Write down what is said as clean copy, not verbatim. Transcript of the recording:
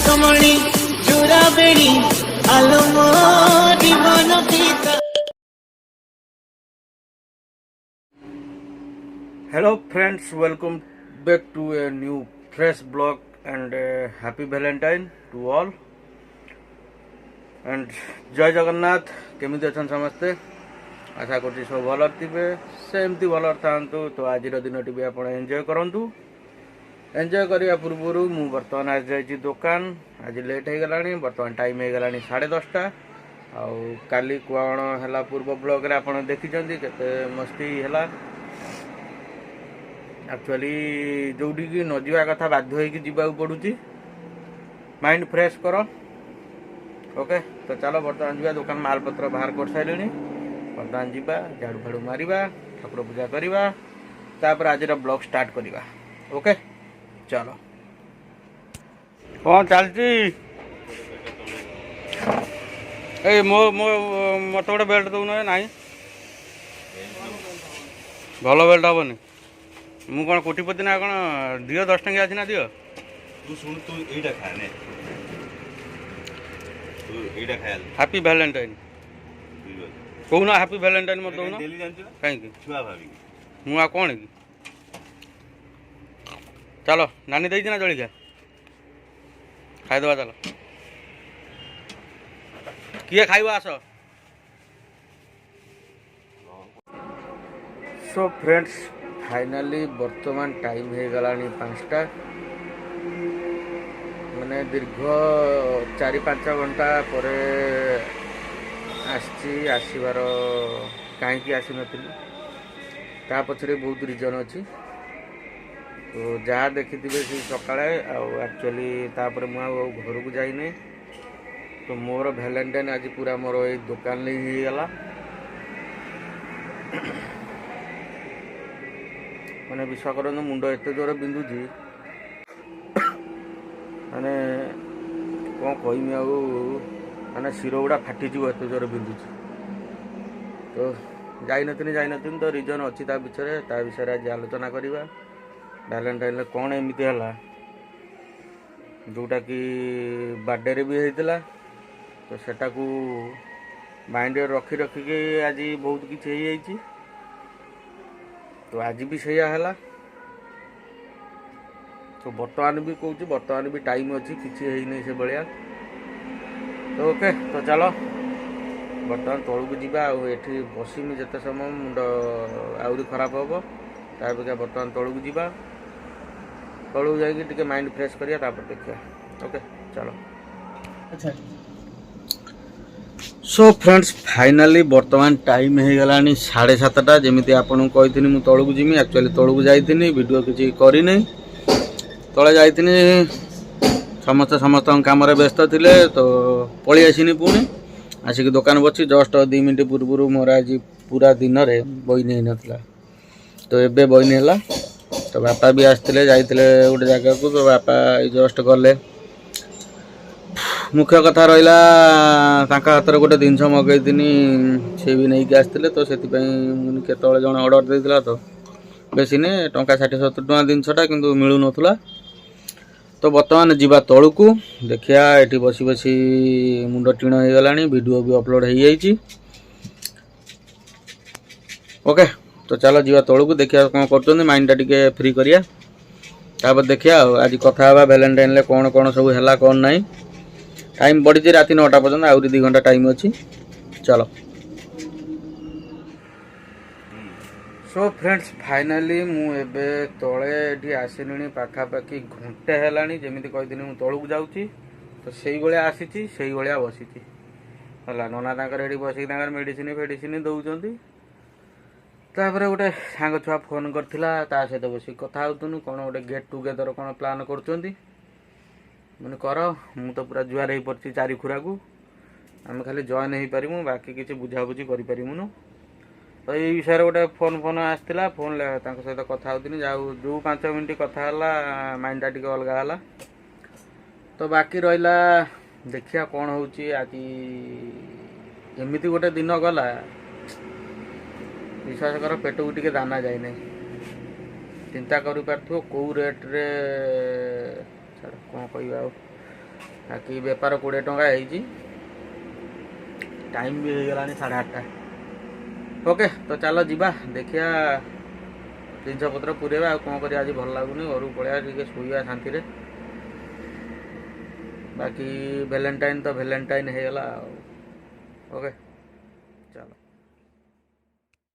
नागमणि जुराबेणी आलमो जीवन पिता। Hello friends, welcome back to a new fresh blog and happy Valentine to all and जय जगन्नाथ। केमिति अछन समस्ते? आशा करछि सब भल थिबे, सेमती भल थांतु। तो आज दिन टी भी आपण एंजॉय करंतु। एंजॉय करिया पूर्वरु मु वर्तमान आज जाइछि दुकान। आज लेट हे गलानी, वर्तमान टाइम हे गलानी 10:30। आउ काली कोण हला पूर्व ब्लॉग रे आपण देखिचंती केते मस्ती हला। एक्चुअली जोटी की न जावा कथा बाध्य होइकी जीवाक पड़ुची, माइंड फ्रेश करो। ओके तो चलो बर्तमान जीवा दुकान मालपत्र बाहर कर सारे। बर्तमान जीवा झाड़ू फाड़ू मारिबा, ठाकुर पूजा करिबा, तापर आज ब्लॉग स्टार्ट करिबा। ओके चलो कौन चलती ए मो मो मत गोटे बेल्ट दौन ना भल बेल्ट हेनी मु कौन कोटिपति ना कौन दियो 10 टंकिया अच्छी ना दियो। तू सुन तू एटा खाने तू एटा खायल हैप्पी वैलेंटाइन कहूना हैप्पी वैलेंटाइन मत दौन डेली जानछ कहीं छुआ भाभी मु आ कौन कि चलो नानी देई ना जलिया खाईदबा। चलो किए खाइब आस। सो फ्रेंड्स फाइनाली वर्तमान टाइम हो गलानी 5टा, माने दीर्घ 4-5 घंटा पर आसबार कहीं आसी नथिली। ता पछरे बहुत रिजन अच्छी। तो जहाँ देखी थे सकाଳେ एक्चुअली तापर मु घर को जाइनी। तो मोर वैलेंटाइन आज पूरा मोर ये दुकान ले ही गला। माने विश्वास करନ୍ତୁ मुंड एते जोर बिंदुची माने कौन कहमी आ माने शिर गुड़ा फाटी एत जोर बिंदुची। तो जाइन तो रिजन अच्छी ता विषय आज आलोचना करवा। वैलेंटाइन कौन एमती है जोटा कि बर्थडे रे भी होता। तो सेटा को माइंड रखी रखिके आज बहुत किसी हो जाइए। तो आज भी सैया है। तो बर्तमान भी कहूँ बर्तमान भी टाइम अच्छी किसी है नहीं से भाया। तो ओके तो चलो बर्तमान तौल को जीवा। एठी बसमी जिते समय मुंड आहरी खराब हम तापेक्षा बर्तमान तौल को जीवा। तौल जाकि टिके माइंड फ्रेश करिया तापर देखिया। ओके चलो। अच्छा सो फ्रेंड्स फाइनाली वर्तमान टाइम हो गलानी 7:30। जमी आपको कही मुझे तौल को जीमी। एक्चुअली तौल को जाइनी वीडियो किसी करनी तले जाइनी समस्त कम व्यस्त थे। तो पलि आसनी पुणी आसिक दुकान बची जस्ट 2 मिनट पूर्व मोर आज पूरा दिन में बईनी नाला। तो एबे बईनी है। तो बापा भी आसते जाते गोटे जगह को। तो बापा जस्ट गले। मुख्य कथा रहा हाथ में गोटे जिनस मगैनी सी भी नहीं आसते। तो से केत जन अर्डर देता। तो बेसी नहीं टंका 60-70 टଙ୍କା जिनसटा कि मिलू नाला। तो बर्तमान जीवा तौल को देखिया। ये बसी बसी मुंड टीण हो गला। वीडियो भी अपलोड हो जाइए। ओके तो चलो जीवा तौल को देखिया कौन कर माइंड टे फ्री करिया। तापर देखिया आज कथा वैलेंटाइन कौन कौन सब है कौन नहीं। टाइम बढ़ी रात 9टा पर्यंत आहरी 2 घंटा टाइम अच्छी। चलो सो फ्रेंड्स फाइनाली मुझे तले ये आसनी पाखापाखि घंटे है जमी कही मुझे तौल को जाऊँगी। तो से भाया आसी से भाया बसी है नना ये बस मेडिसिन फेडिसिन दौरान। तापर गोटे सांग छुआ फोन करथिला ता सहित बस कथा होतुनु कौन गोटे गेट टुगेदर कौन प्लान करछंती। मैंने कर मु तो पूरा जुआर हो पड़ी 4 खुरा को। आम खाली जॉइन हो पारू बाकी किसी बुझाबुझी करूँ। तो ये विषय गोटे फोन आसला। फोन सहित कथा होती जो 5 मिनट कथा माइंड टी अलग है। तो बाकी रहा देखिया कौन हो आज एमती गोटे दिन गला विश्वास कर पेट को टे दाना जाए ना। चिंता कर कौ रेट्रे कौन कह बाकी बेपार 20 टंका है। टाइम भी हो गला 8:30। ओके तो चलो जीवा देखिया जिनस पत्र पूरेवा कौन कर आज भल लगुनि घर पलैया टे शुआ शांति। बाकी भैलेंटाइन तो भैलेंटाइन हो गला। ओके चलो।